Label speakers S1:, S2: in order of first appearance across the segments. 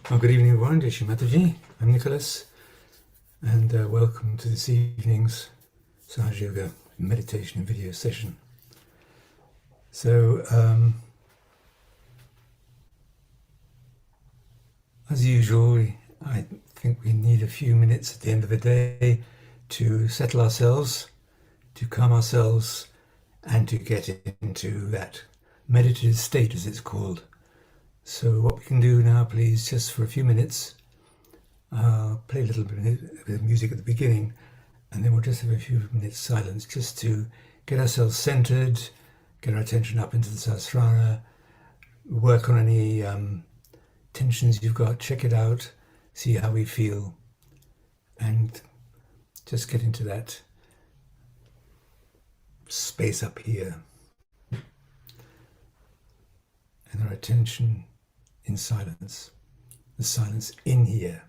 S1: Well, good evening, everyone. Jai Shri Mataji. I'm Nicholas, and welcome to this evening's Sahaja Yoga meditation video session. So, as usual, I think we need a few minutes at the end of the day to settle ourselves, to calm ourselves, and to get into that meditative state, as it's called. So what we can do now, please, just for a few minutes, I'll play a little bit of music at the beginning, and then we'll just have a few minutes silence just to get ourselves centered, get our attention up into the Sahasrara, work on any tensions you've got, check it out, see how we feel, and just get into that space up here. And our attention in silence, the silence in here.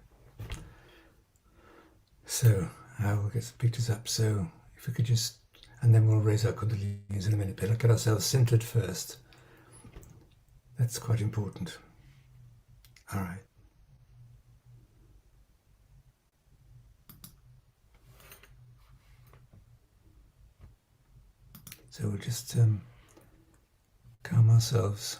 S1: So I will get some pictures up. So if we could just, and then we'll raise our kundalinis in a minute, but get ourselves centered first. That's quite important. All right. So we'll just calm ourselves.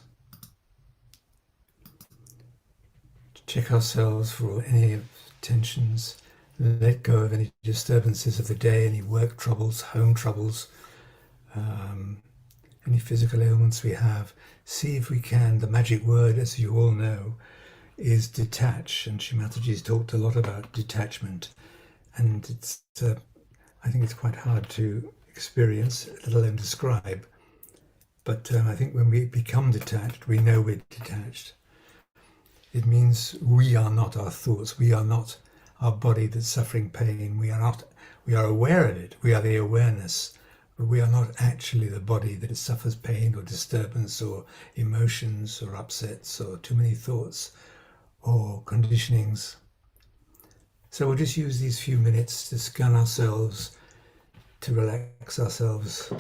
S1: Check ourselves for any tensions, let go of any disturbances of the day, any work troubles, home troubles, any physical ailments we have. See if we can, the magic word, as you all know, is detach, and Shri Mataji's talked a lot about detachment, and it's I think it's quite hard to experience, let alone describe, but I think when we become detached, we know we're detached. It means we are not our thoughts. We are not our body that's suffering pain. We are aware of it. We are the awareness, but we are not actually the body that suffers pain or disturbance or emotions or upsets or too many thoughts or conditionings. So we'll just use these few minutes to scan ourselves, to relax ourselves,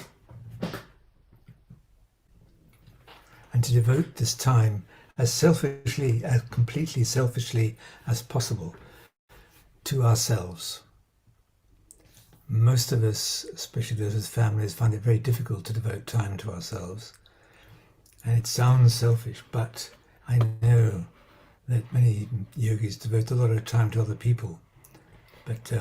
S1: and to devote this time as selfishly, as completely selfishly as possible to ourselves. Most of us, especially those with families, find it very difficult to devote time to ourselves. And it sounds selfish, but I know that many yogis devote a lot of time to other people. But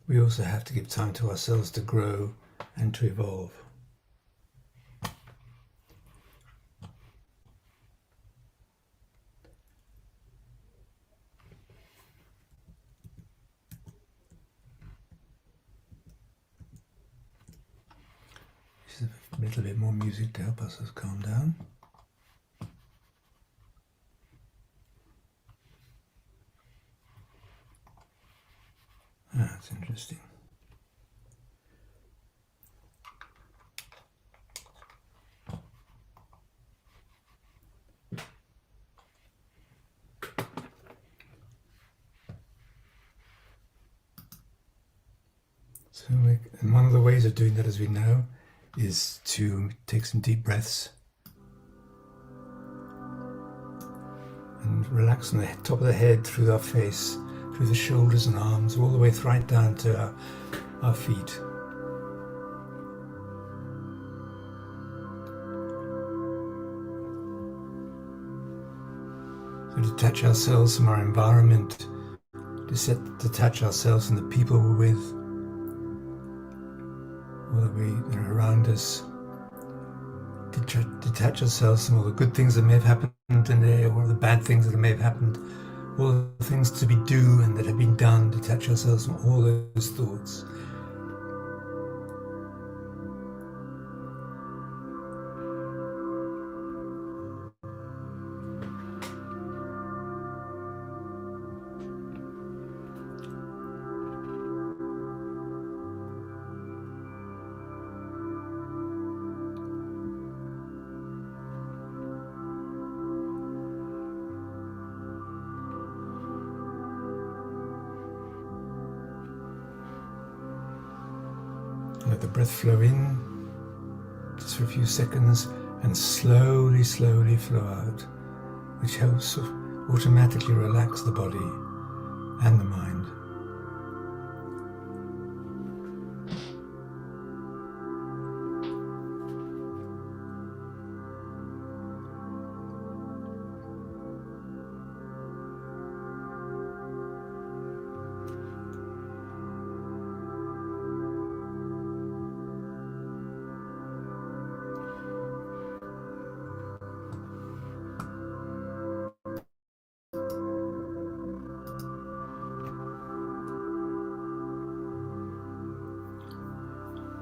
S1: we also have to give time to ourselves to grow and to evolve. A little bit more music to help us calm down. That's interesting. So and one of the ways of doing that, as we know, is to take some deep breaths and relax from the top of the head, through our face, through the shoulders and arms, all the way right down to our feet. So detach ourselves from our environment, detach ourselves from the people we're with, all that are around us. Detach ourselves from all the good things that may have happened today, or all the bad things that may have happened, all the things to be due and that have been done. Detach ourselves from all those thoughts. Let the breath flow in just for a few seconds and slowly, slowly flow out which helps automatically relax the body and the mind.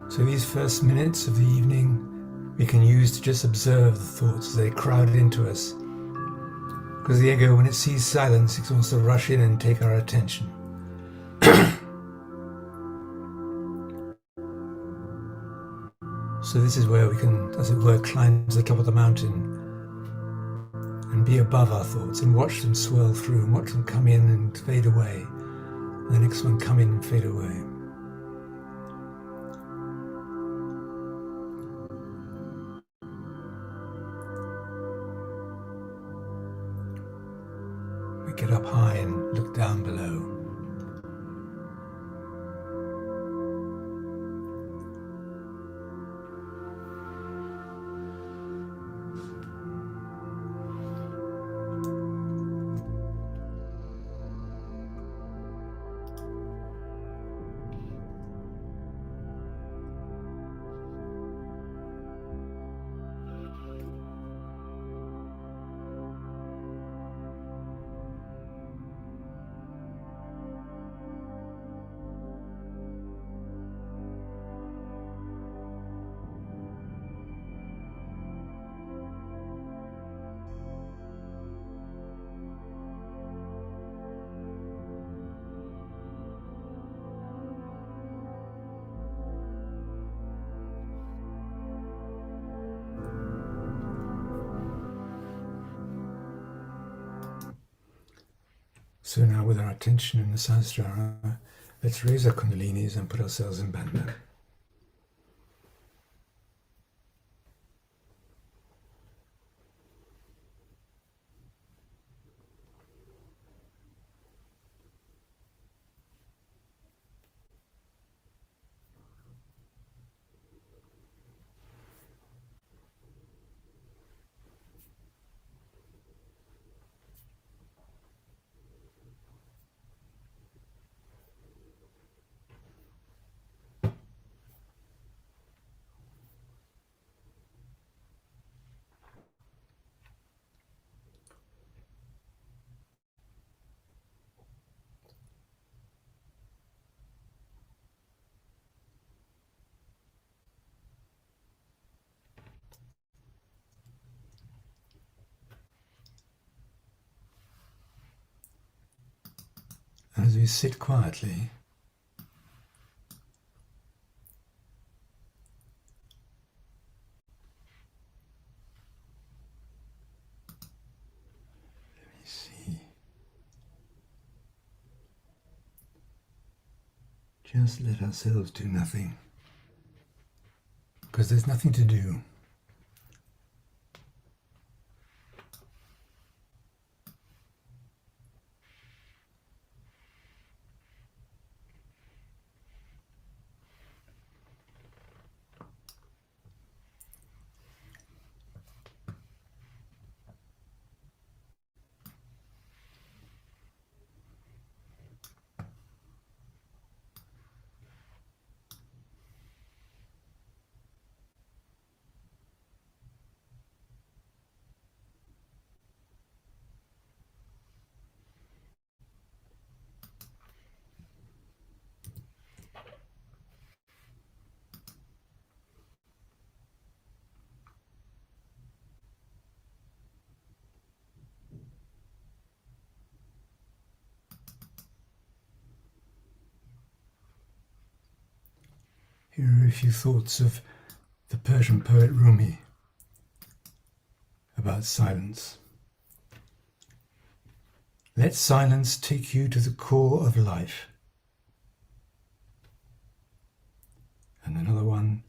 S1: So these first minutes of the evening we can use to just observe the thoughts as they crowd into us. Because the ego, when it sees silence, it wants to rush in and take our attention. So this is where we can, as it were, climb to the top of the mountain and be above our thoughts and watch them swirl through and watch them come in and fade away. And the next one come in and fade away. We get up high and look down below. So now with our attention in the Sahasrara, let's raise our kundalinis and put ourselves in bandha. As we sit quietly, let me see. Just let ourselves do nothing, because there's nothing to do. Here are a few thoughts of the Persian poet Rumi about silence. Let silence take you to the core of life. And another one,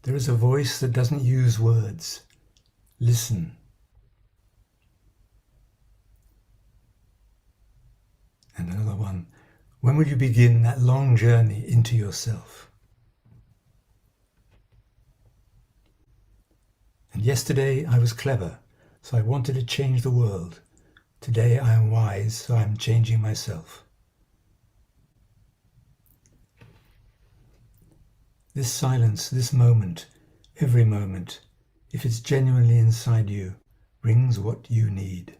S1: there is a voice that doesn't use words. Listen. And another one, when will you begin that long journey into yourself? And yesterday I was clever, so I wanted to change the world. Today I am wise, so I am changing myself. This silence, this moment, every moment, if it's genuinely inside you, brings what you need.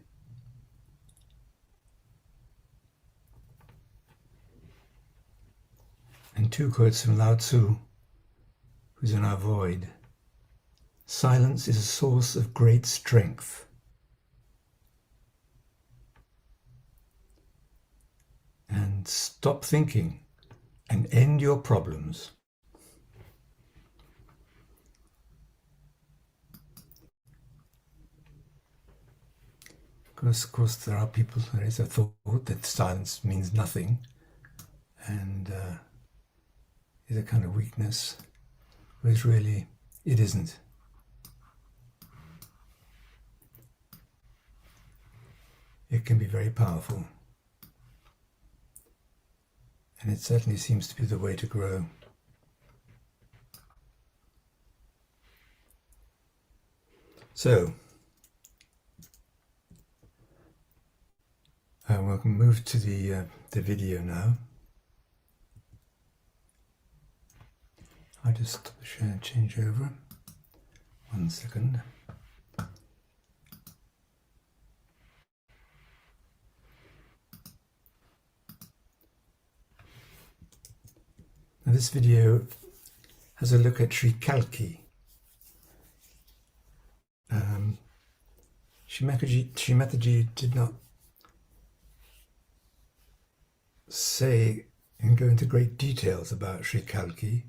S1: And two quotes from Lao Tzu, who's in our void. Silence is a source of great strength. And stop thinking and end your problems. Of course, there are people, there is a thought that silence means nothing and is a kind of weakness, whereas really it isn't. It can be very powerful. And it certainly seems to be the way to grow. So, we'll move to the video now. I'll just stop the share and change over. 1 second. Now this video has a look at Sri Kalki. Sri Mataji did not say and go into great details about Sri Kalki.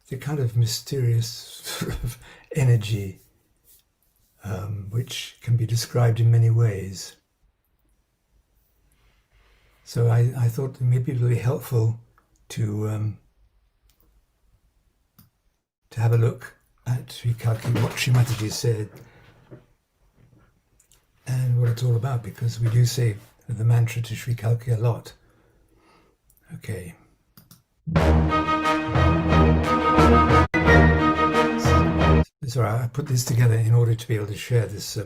S1: It's a kind of mysterious sort of energy which can be described in many ways. So I thought that maybe it would be helpful to have a look at Sri Kalki, what Sri Mataji said, and what it's all about, because we do say the mantra to Sri Kalki a lot. Okay. Sorry, I put this together in order to be able to share this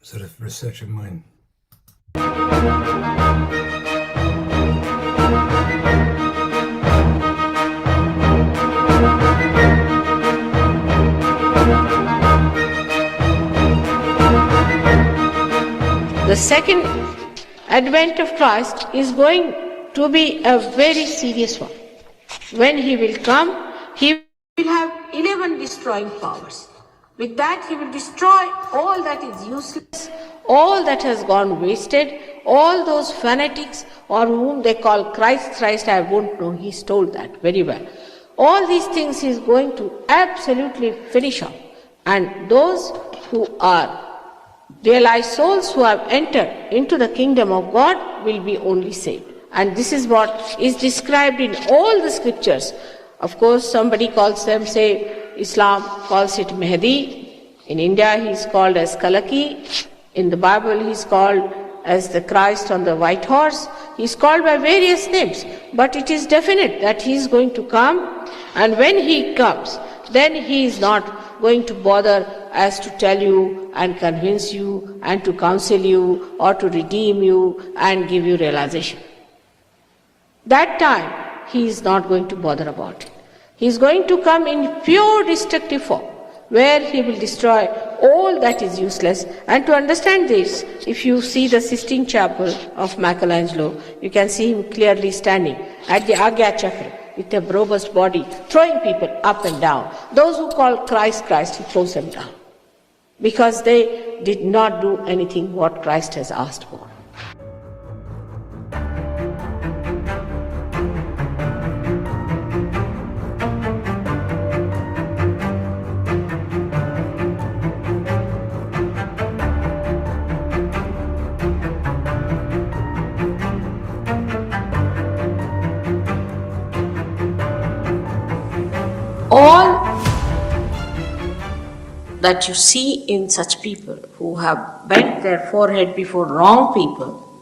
S1: sort of research of mine.
S2: The second advent of Christ is going to be a very serious one. When he will come, he will have 11 destroying powers. With that, he will destroy all that is useless, all that has gone wasted, all those fanatics or whom they call Christ, I won't know, he's told that very well. All these things he is going to absolutely finish off. And those who are realized souls who have entered into the kingdom of God will be only saved. And this is what is described in all the scriptures. Of course, somebody calls them, say, Islam calls it Mahdi. In India, he is called as Kalaki. In the Bible, he is called as the Christ on the white horse. He is called by various names. But it is definite that he is going to come. And when he comes, then he is not going to bother as to tell you and convince you and to counsel you or to redeem you and give you realization. That time, he is not going to bother about it. He is going to come in pure destructive form, where he will destroy all that is useless. And to understand this, if you see the Sistine Chapel of Michelangelo, you can see him clearly standing at the Agya Chakra with a robust body, throwing people up and down. Those who call Christ, he throws them down, because they did not do anything what Christ has asked for. All that you see in such people who have bent their forehead before wrong people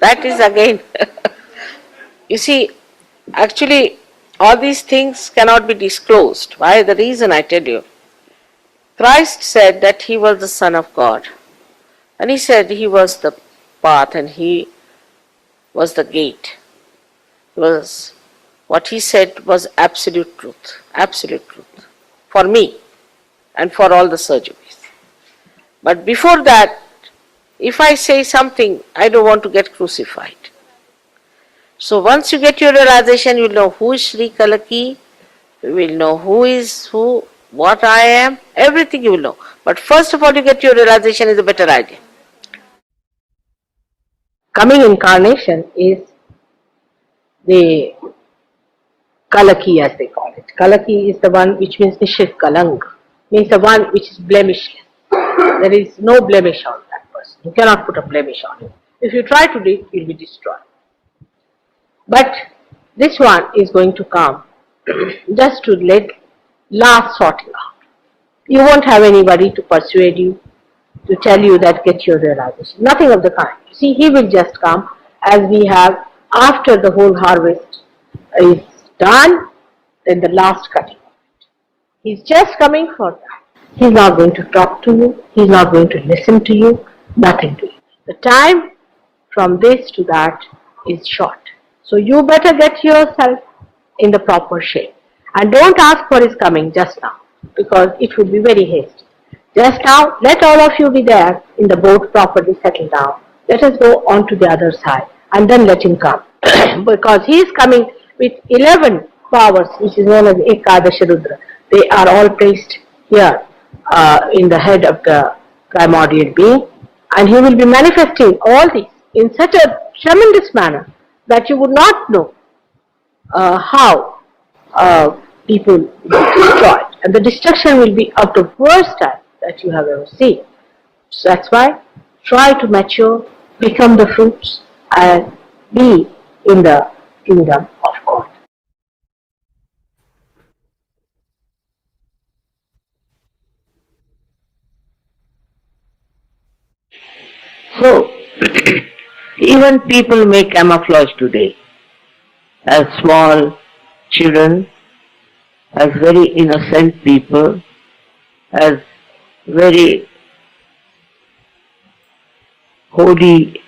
S2: That is again, you see, actually, all these things cannot be disclosed. Why? The reason I tell you. Christ said that he was the Son of God, and he said he was the path and he was the gate. He was, what he said was absolute truth for me and for all the surgeries. But before that, if I say something, I don't want to get crucified. So once you get your realization, you will know who is Sri Kalaki, you will know who is who, what I am, everything you will know. But first of all, you get your realization is a better idea. Coming incarnation is the Kalaki as they call it. Kalaki is the one which means Nishit Kalang, means the one which is blemishless. There is no blemish on that person. You cannot put a blemish on him. If you try to do it, he will be destroyed. But this one is going to come just to let last sorting out. You won't have anybody to persuade you, to tell you that get your realization. Nothing of the kind. You see, he will just come as we have after the whole harvest is done, then the last cutting. He's just coming for that. He's not going to talk to you. He's not going to listen to you. Nothing to you. The time from this to that is short. So you better get yourself in the proper shape. And don't ask for his coming just now, because it would be very hasty. Just now, let all of you be there in the boat properly settled down. Let us go on to the other side and then let him come. Because he is coming with 11 powers, which is known as Ekadasha Rudra. They are all placed here in the head of the primordial being, and he will be manifesting all these in such a tremendous manner that you would not know how people will be destroyed. And the destruction will be of the worst type that you have ever seen. So that's why try to mature, become the fruits, and be in the kingdom of God. So, even people make camouflage today as small children, as very innocent people, as very holy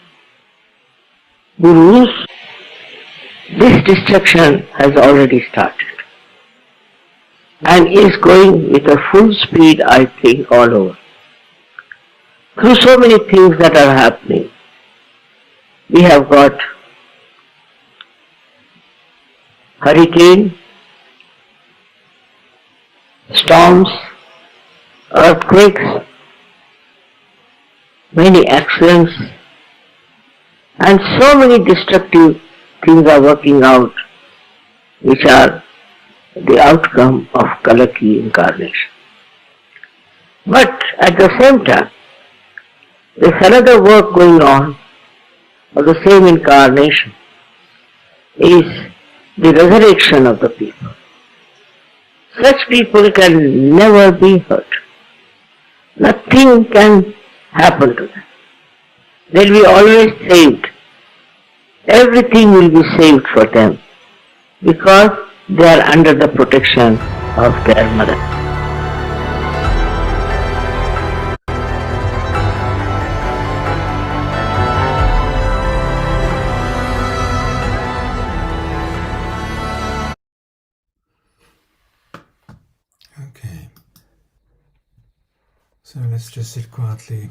S2: gurus. This destruction has already started and is going with a full speed, I think, all over. Through so many things that are happening, we have got hurricane, storms, earthquakes, many accidents, and so many destructive things are working out, which are the outcome of Kalaki incarnation. But at the same time, there's another work going on of the same incarnation, is the resurrection of the people. Such people can never be hurt. Nothing can happen to them. They'll be always saved. Everything will be saved for them because they are under the protection of their mother.
S1: Okay. So let's just sit quietly.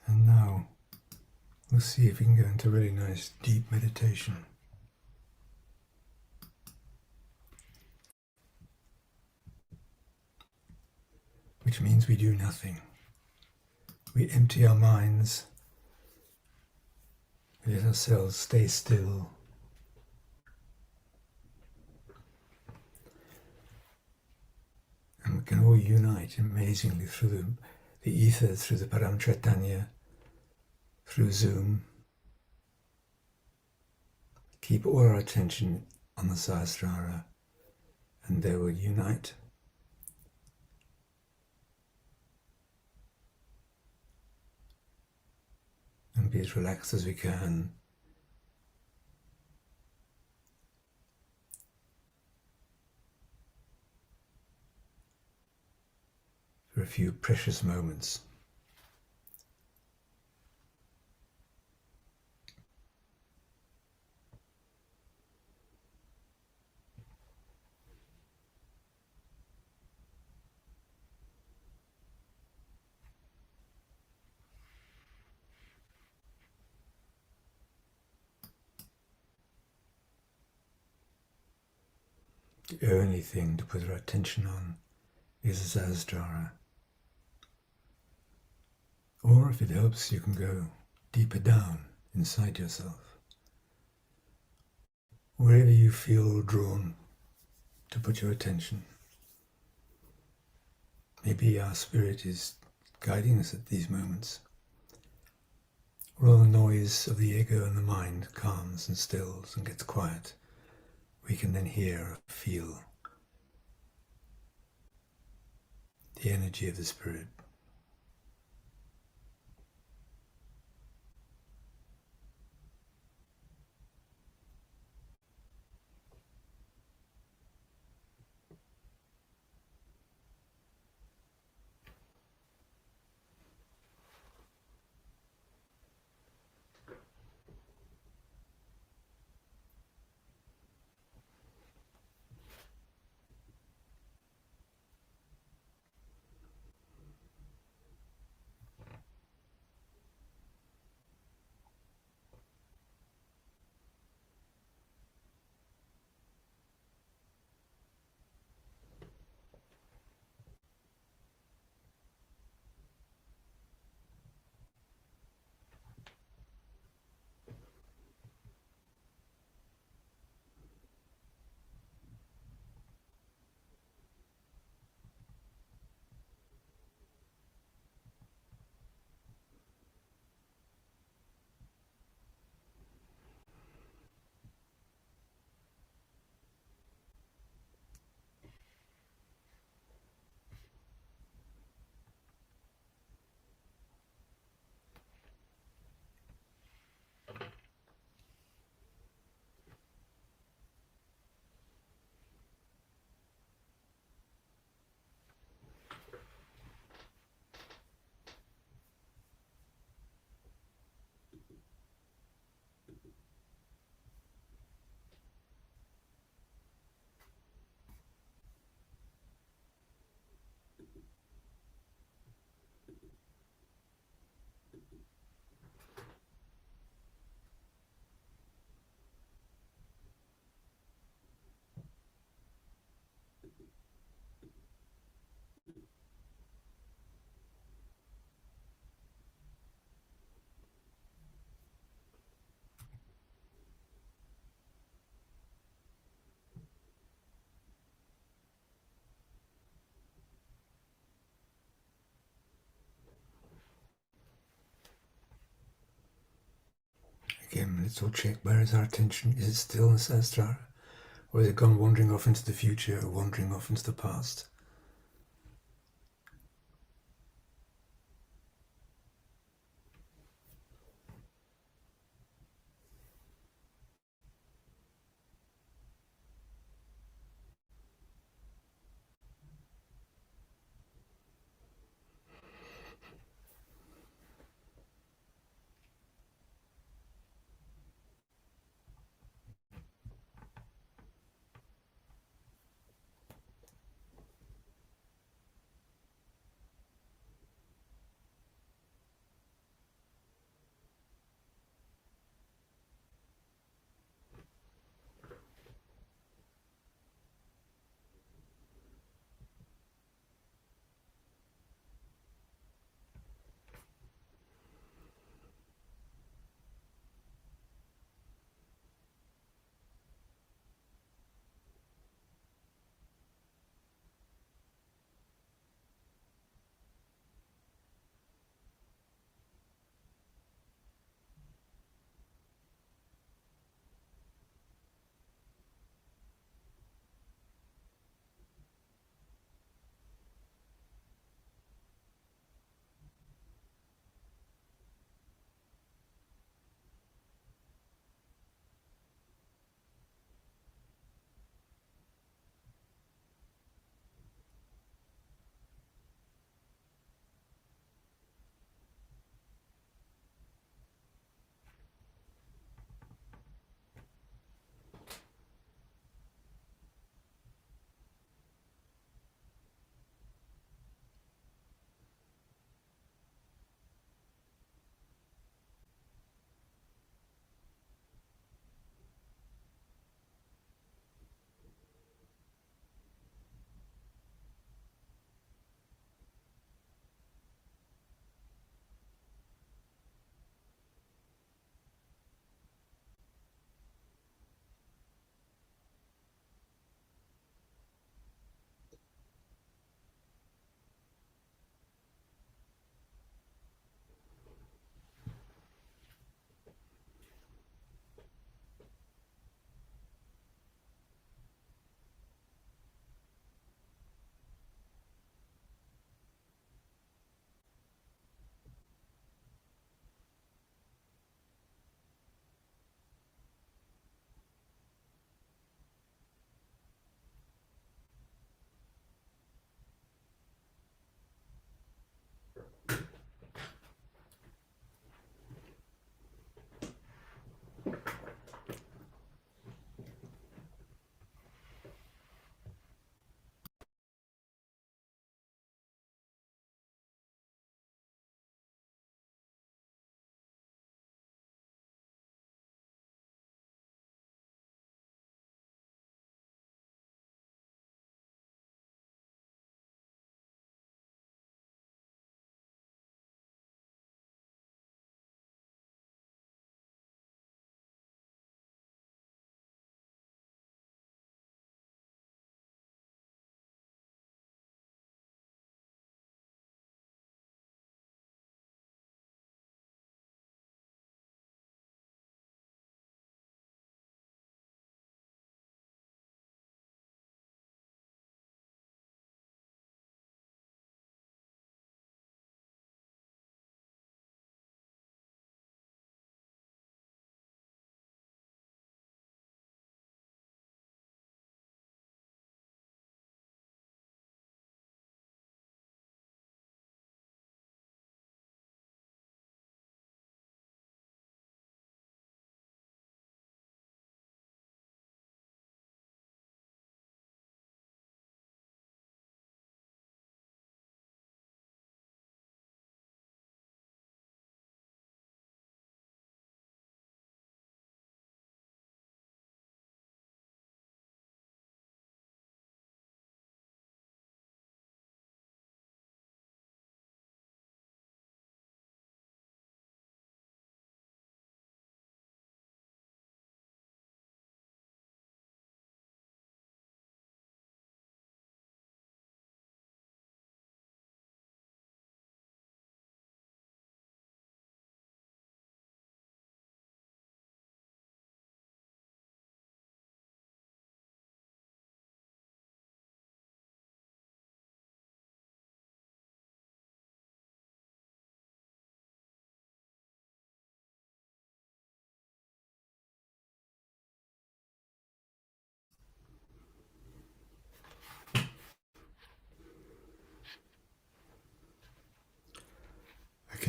S1: And now we'll see if we can go into really nice deep meditation. Which means we do nothing. We empty our minds, we let ourselves stay still. And we can all unite amazingly through the ether, through the Param Chaitanya, through Zoom. Keep all our attention on the Sahasrara, and they will unite. be as relaxed as we can. For a few precious moments. The only thing to put our attention on is Sahasrara. Or if it helps, you can go deeper down inside yourself. Wherever you feel drawn to put your attention. Maybe our spirit is guiding us at these moments. Where all the noise of the ego and the mind calms and stills and gets quiet, we can then hear or feel the energy of the spirit. Again, let's all check, where is our attention? Is it still in Sahasrara? Or has it gone wandering off into the future or wandering off into the past?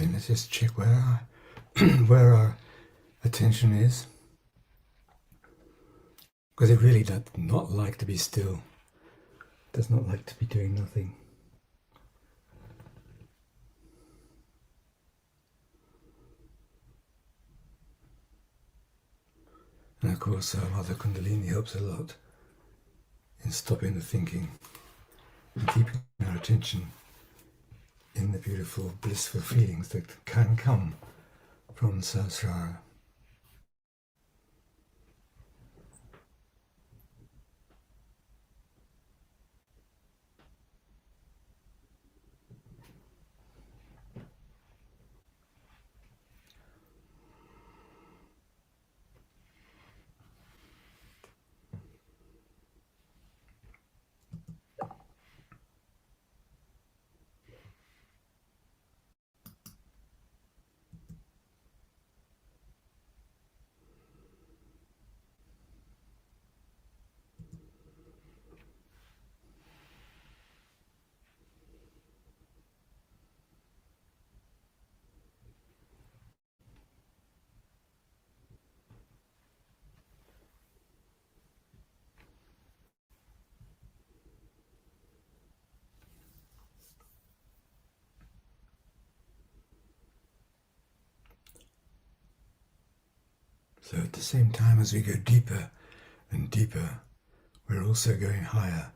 S1: Okay, let's just check where where our attention is, because it really does not like to be still. It does not like to be doing nothing. And of course, our Mother Kundalini helps a lot in stopping the thinking and keeping our attention in the beautiful, blissful feelings that can come from Sahasrara. So at the same time as we go deeper and deeper, we're also going higher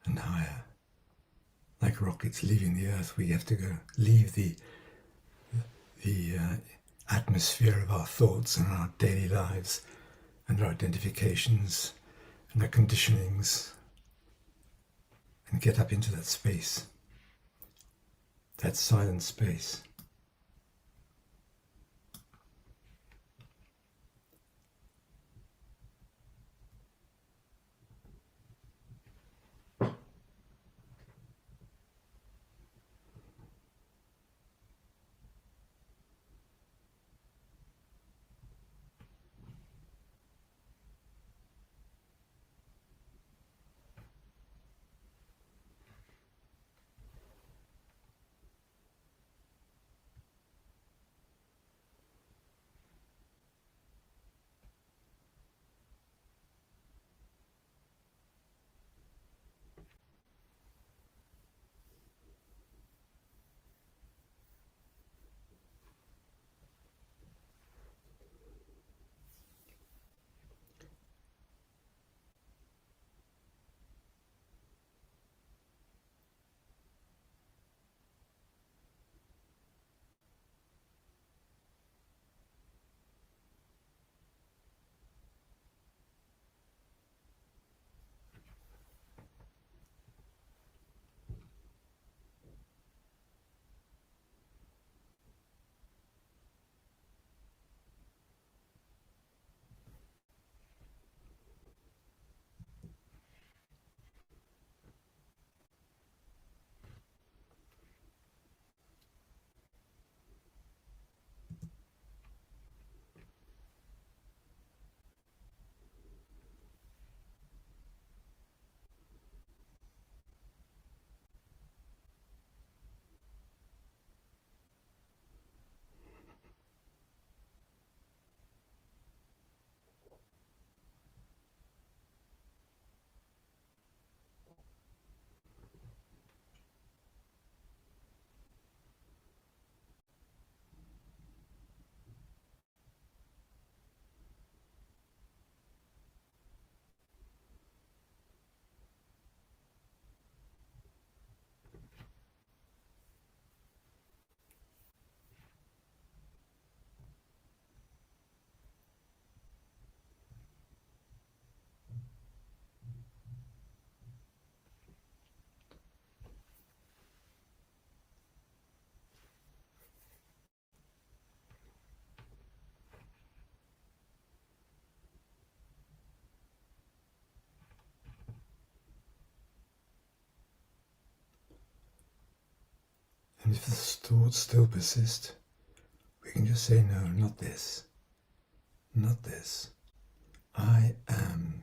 S1: and higher. Like rockets leaving the Earth, we have to go leave the atmosphere of our thoughts and our daily lives and our identifications and our conditionings, and get up into that space, that silent space. And if the thoughts still persist, we can just say, no, not this, not this. I am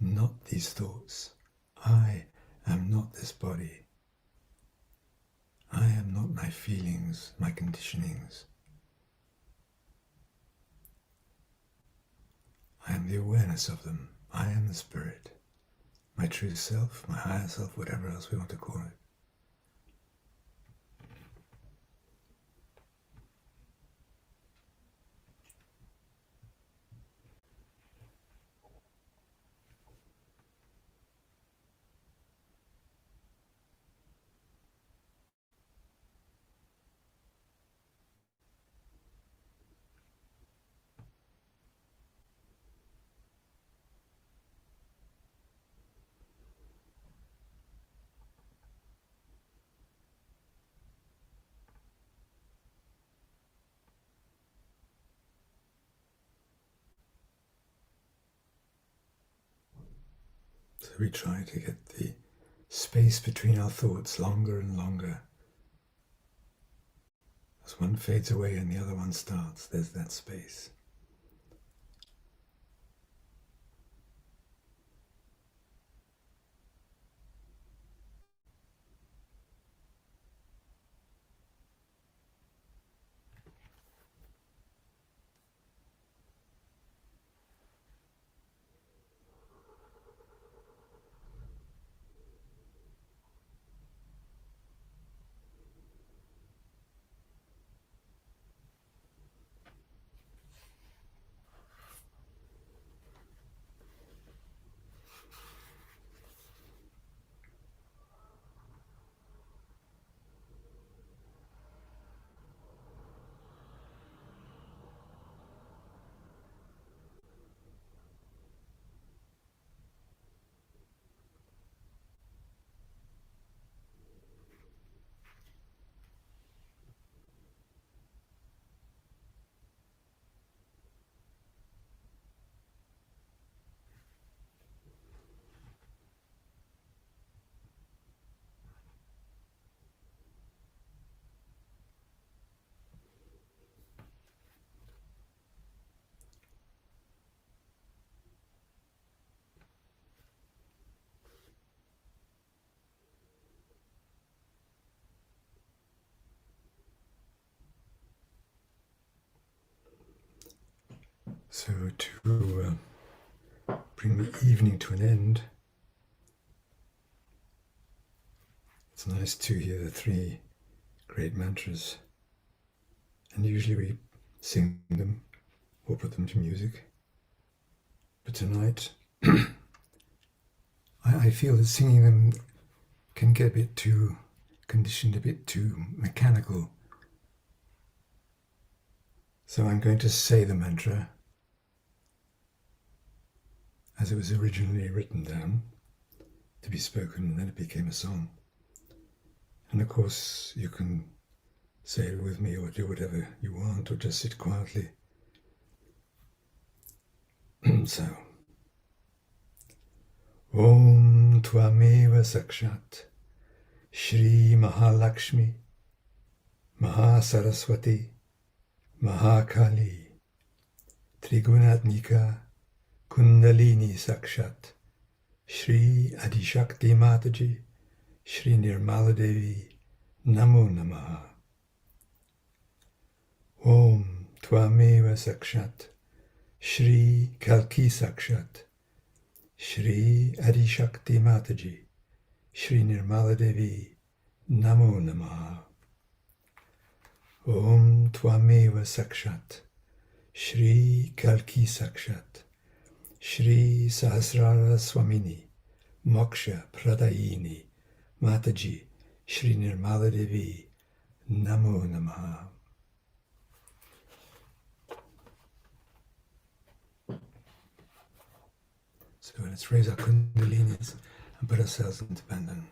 S1: not these thoughts. I am not this body. I am not my feelings, my conditionings. I am the awareness of them. I am the spirit. My true self, my higher self, whatever else we want to call it. So we try to get the space between our thoughts longer and longer. As one fades away and the other one starts, there's that space. So to bring the evening to an end, it's nice to hear the three great mantras. And usually we sing them or put them to music. But tonight, I feel that singing them can get a bit too conditioned, a bit too mechanical. So I'm going to say the mantra as it was originally written down to be spoken, and then it became a song. And of course, you can say it with me or do whatever you want, or just sit quietly. So, Om Tvameva Sakshat Shri Mahalakshmi Mahasaraswati Mahakali Trigunatnika Kundalini Sakshat Shri Adishakti Mataji Shri Nirmala Devi Namo Namaha. Om Tvameva Sakshat Shri Kalki Sakshat Shri Adishakti Mataji Shri Nirmala Devi Namo Namaha. Om Tvameva Sakshat Shri Kalki Sakshat Shri Sahasrara Swamini Moksha Pradayini Mataji Shri Nirmala Devi Namo Namaha. So let's raise our kundalinis and put ourselves into bandhan.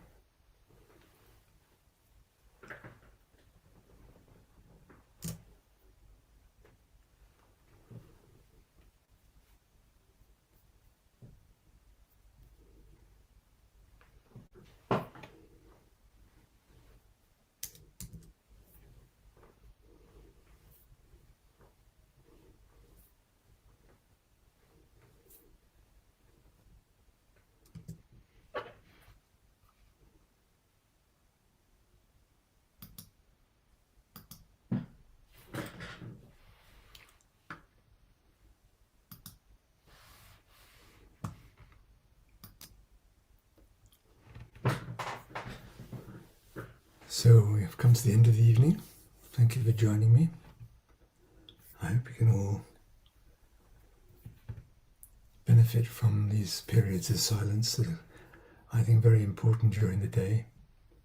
S1: So we have come to the end of the evening. Thank you for joining me. I hope you can all benefit from these periods of silence that are, I think, very important during the day.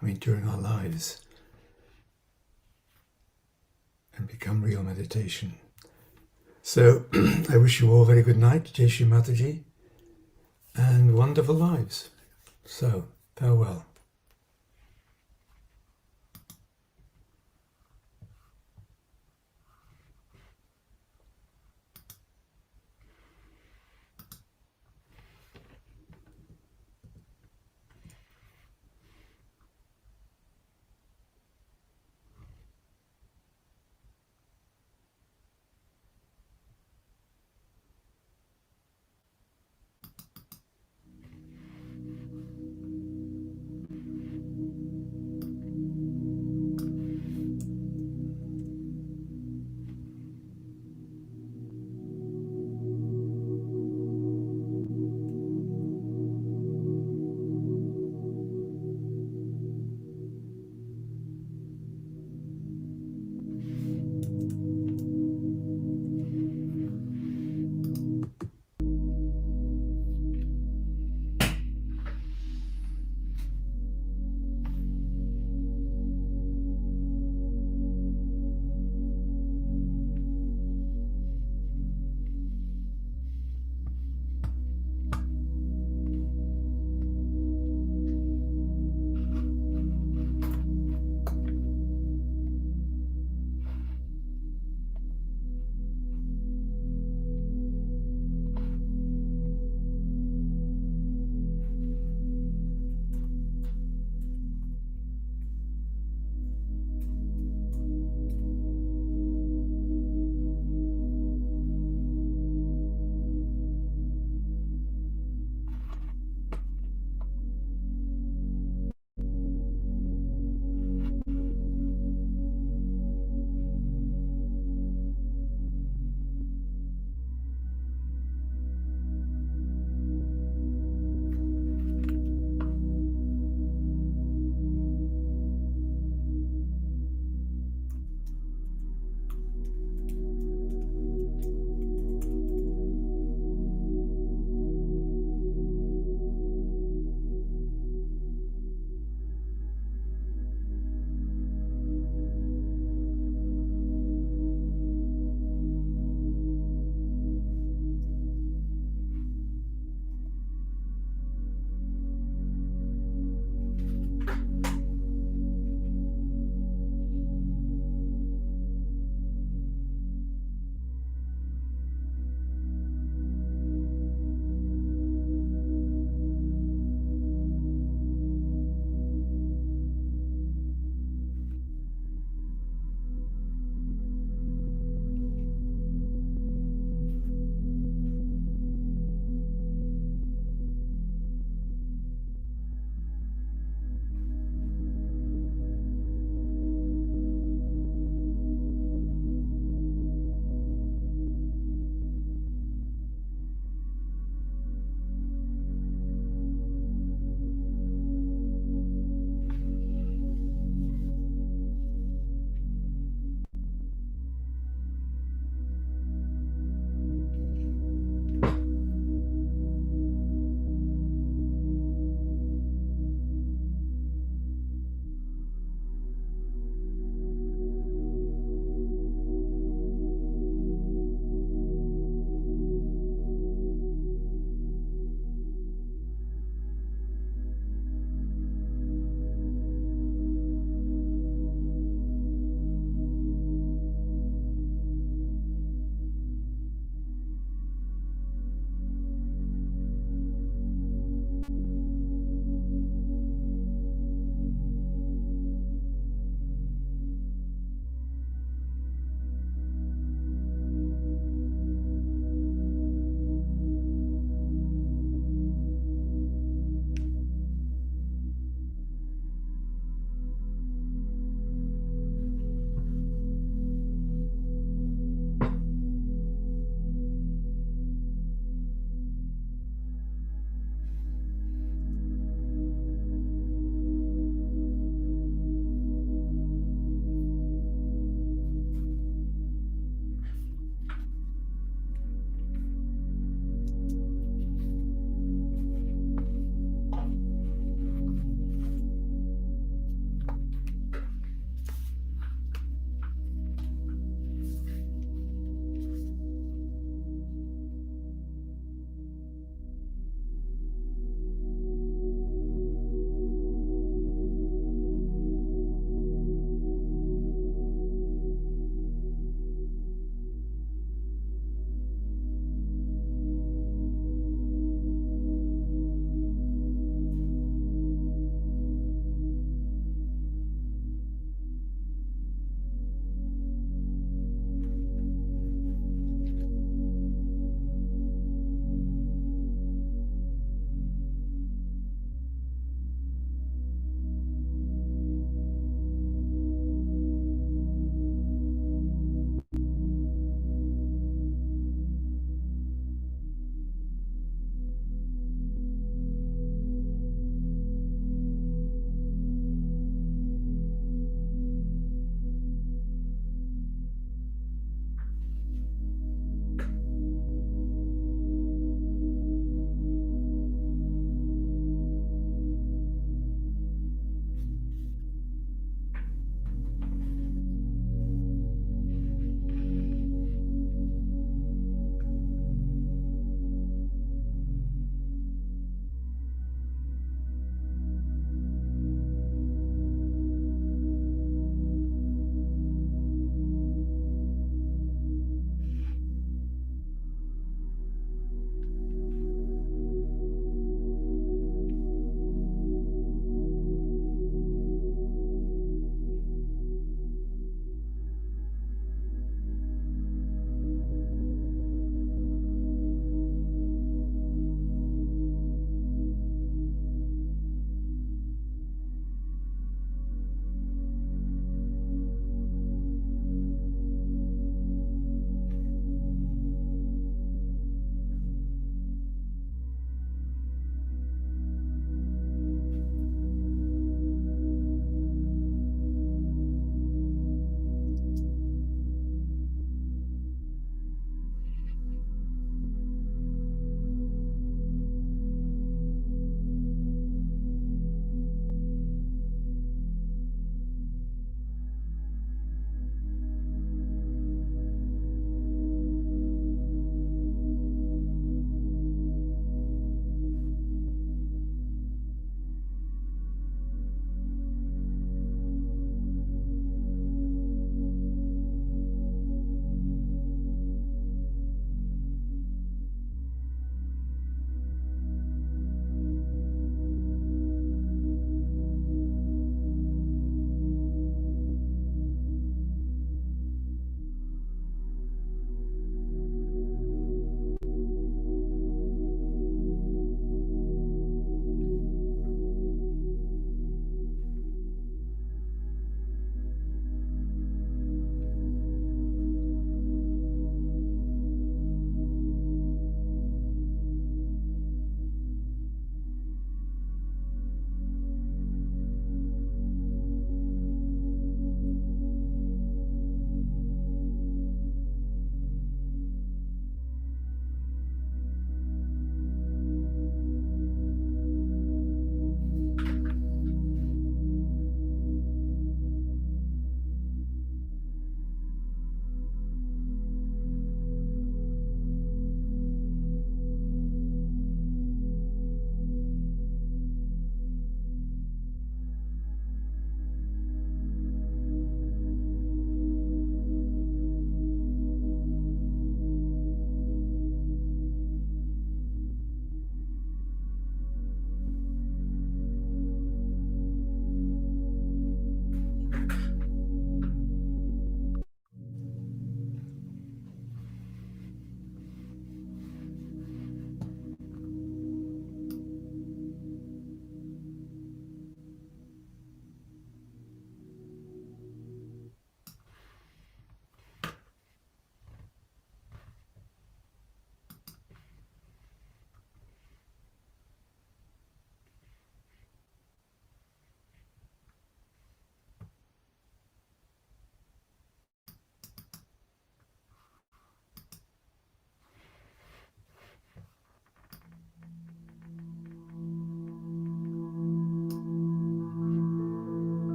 S1: I mean, during our lives, and become real meditation. So I wish you all a very good night, Jai Shri Mataji, and wonderful lives. So, farewell.